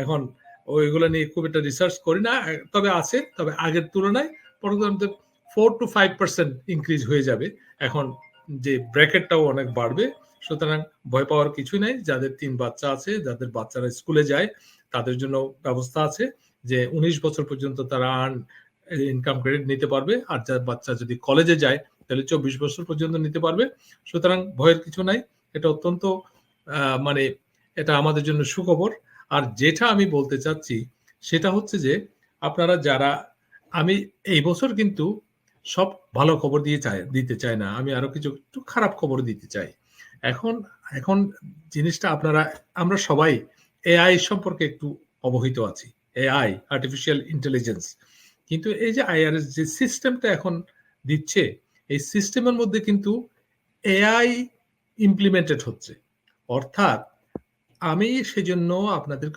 এখন ওইগুলো নিয়ে খুব একটা রিসার্চ করি না, তবে আছে, তবে আগের তুলনায় পরবর্তীতে 4-5% ইনক্রিজ হয়ে যাবে। এখন যে ব্র্যাকেটটাও অনেক বাড়বে, সুতরাং ভয় পাওয়ার কিছুই নাই। যাদের 3 বাচ্চা আছে, যাদের বাচ্চারা স্কুলে যায়, তাদের জন্য ব্যবস্থা আছে যে 19 বছর পর্যন্ত তারা ইনকাম ক্রেডিট নিতে পারবে। আর যার বাচ্চা যদি কলেজে যায় তাহলে 24 বছর পর্যন্ত নিতে পারবে। সুতরাং ভয়ের কিছু নাই। এটা অত্যন্ত মানে এটা আমাদের জন্য সুখবর। আর যেটা আমি বলতে চাচ্ছি সেটা হচ্ছে যে আপনারা যারা, আমি এই বছর কিন্তু সব ভালো খবর দিতে চাই না। আমি আরো কিছু একটু খারাপ খবর দিতে চাই। এখন এখন জিনিসটা আমরা সবাই এআই সম্পর্কে একটু অবহিত আছি। AI, artificial intelligence. কিন্তু এই যে আইআরএস যে সিস্টেমটা এখন দিচ্ছে, এই সিস্টেমের মধ্যে কিন্তু এআই ইমপ্লিমেন্টেড হচ্ছে। অর্থাৎ আমি সেজন্য আপনাদেরকে